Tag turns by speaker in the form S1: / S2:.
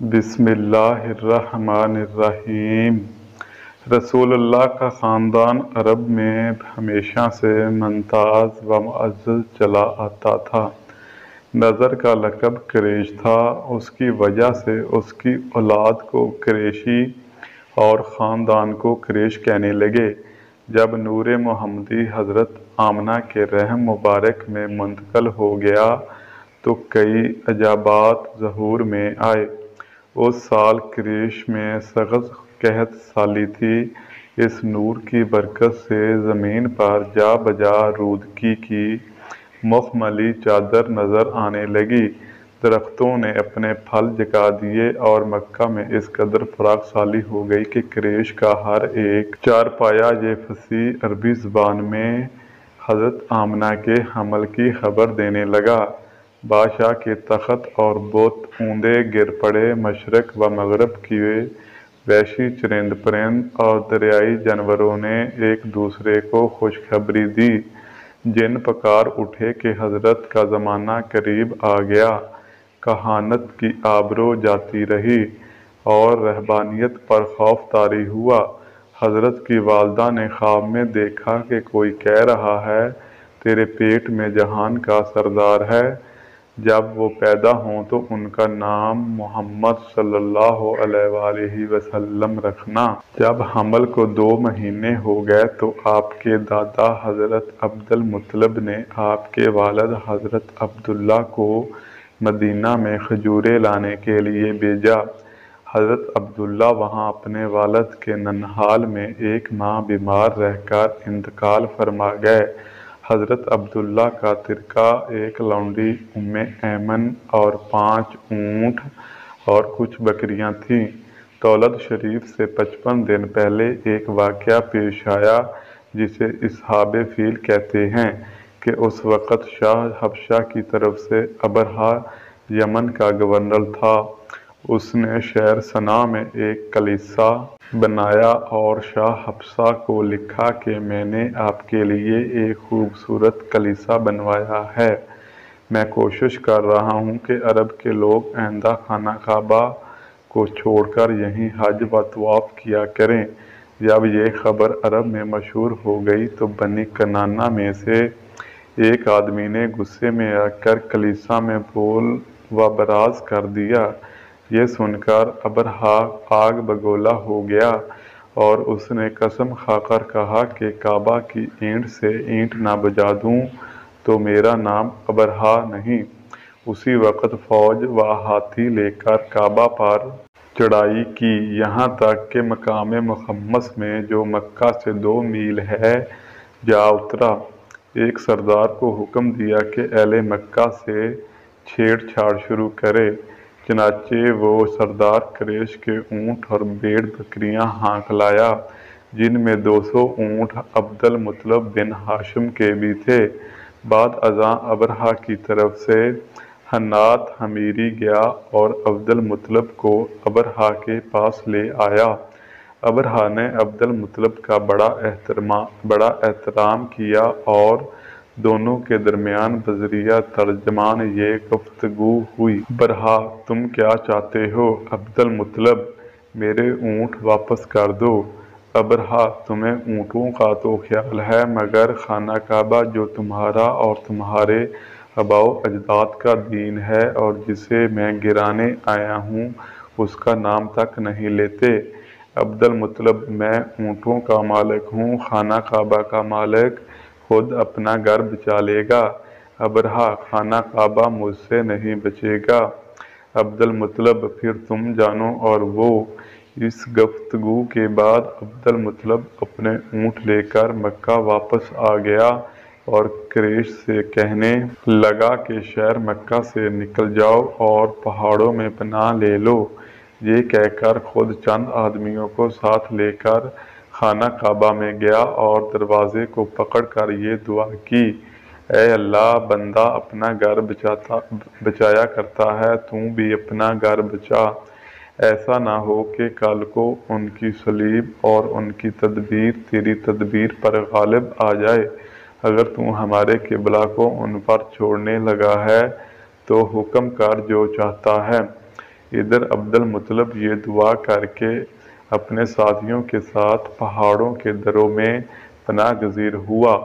S1: बिस्मिल्लाहिर्रहमानिर्रहीम। रसूलुल्लाह का ख़ानदान अरब में हमेशा से मुमताज़ व मुअज़्ज़ज़ चला आता था। नज़र का लक़ब कुरैश था। उसकी वजह से उसकी औलाद को कुरैशी और ख़ानदान को कुरैश कहने लगे। जब नूर मुहम्मदी हज़रत आमना के रहम मुबारक में मुंतक़ल हो गया तो कई अजाबात ज़हूर में आए। उस साल कुरैश में सख्त कहत साली थी। इस नूर की बरकत से ज़मीन पर जा बजा रूदगी की मखमली चादर नज़र आने लगी। दरख्तों ने अपने फल जगा दिए और मक्का में इस कदर फराख साली हो गई कि कुरैश का हर एक चारपाया ये फसी अरबी ज़बान में हज़रत आमना के हमल की खबर देने लगा। बादशाह के तख्त और बुत ऊंधे गिर पड़े। मशरक व मगरब की वहशी चरिंद परिंद और दरियाई जानवरों ने एक दूसरे को खुशखबरी दी। जिन पुकार उठे कि हज़रत का ज़माना करीब आ गया। कहानत की आबरो जाती रही और रहबानियत पर खौफ तारी हुआ। हज़रत की वालदा ने ख्वाब में देखा कि कोई कह रहा है तेरे पेट में जहान का सरदार है। जब वो पैदा हों तो उनका नाम मोहम्मद सल्लल्लाहु अलैहि वसल्लम रखना। जब हमल को 2 महीने हो गए तो आपके दादा हज़रत अब्दुल मुत्तलिब ने आपके वालिद हज़रत अब्दुल्ला को मदीना में खजूरें लाने के लिए भेजा। हज़रत अब्दुल्ला वहाँ अपने वालिद के नन्हाल में 1 माह बीमार रहकर इंतकाल फरमा गए। हज़रत अब्दुल्ला का तिरका एक लौंडी उम्मे ऐमन और 5 ऊँट और कुछ बकरियाँ थीं। दौलत शरीफ से 55 दिन पहले एक वाक़या पेश आया जिसे इसहाब फील कहते हैं कि उस वक़्त शाह हबशा की तरफ से अबरहा यमन का गवर्नर था। उसने शहर सना में एक कलीसा बनाया और शाह हबशा को लिखा कि मैंने आपके लिए एक खूबसूरत कलीसा बनवाया है। मैं कोशिश कर रहा हूँ कि अरब के लोग आइंदा खाना काबा को छोड़कर यहीं हज व तवाफ किया करें। जब ये खबर अरब में मशहूर हो गई तो बनी कनाना में से एक आदमी ने गुस्से में आकर कलीसा में बोल व बराज कर दिया। ये सुनकर अबरहा आग बगोला हो गया और उसने कसम खाकर कहा कि काबा की ईंट से ईंट ना बजा दूं तो मेरा नाम अबरहा नहीं। उसी वक़्त फौज व हाथी लेकर काबा पर चढ़ाई की, यहाँ तक कि मकाम मुक़म्मस में जो मक्का से 2 मील है जा उतरा। एक सरदार को हुक्म दिया कि अहले मक्का से छेड़छाड़ शुरू करे। चनाचे वो सरदार कुरैश के ऊँट और भेड़ बकरियाँ हाँक लाया, जिनमें 200 ऊँट अब्दुल मुत्तलिब बिन हाशिम के भी थे। बाद अज़ां अबरहा की तरफ से हन्नात हमीरी गया और अब्दुल मुत्तलिब को अबरहा के पास ले आया। अबरहा ने अब्दुल मुत्तलिब का बड़ा एहतराम किया और दोनों के दरमियान बज़रिया तर्जमान ये गुफ्तगू हुई। अबरहा, तुम क्या चाहते हो? अब्दुल मुत्तलिब, मेरे ऊँट वापस कर दो। अबरहा, तुम्हें ऊँटों का तो ख्याल है मगर खाना काबा जो तुम्हारा और तुम्हारे आबाओ अजदाद का दीन है और जिसे मैं गिराने आया हूँ उसका नाम तक नहीं लेते। अब्दुल मुत्तलिब, मैं ऊँटों का मालिक हूँ, खाना काबा का मालिक खुद अपना घर बचा लेगा। अबरहा, खाना काबा मुझसे नहीं बचेगा। अब्दुल मुत्तलिब, फिर तुम जानो। और वो इस गुफ्तगू के बाद अब्दुल मुत्तलिब अपने ऊँट लेकर मक्का वापस आ गया और कुरैश से कहने लगा कि शहर मक्का से निकल जाओ और पहाड़ों में पनाह ले लो। ये कहकर खुद चंद आदमियों को साथ लेकर खाना काबा में गया और दरवाजे को पकड़कर ये दुआ की, ऐ अल्लाह, बंदा अपना घर बचाया करता है, तू भी अपना घर बचा। ऐसा ना हो कि कल को उनकी सलीब और उनकी तदबीर तेरी तदबीर पर गालिब आ जाए। अगर तू हमारे क़िबला को उन पर छोड़ने लगा है तो हुक्म कर जो चाहता है। ادھر عبد المطلب یہ دعا کر کے اپنے ساتھیوں کے ساتھ پہاڑوں کے دروں میں پناہ گزیر ہوا۔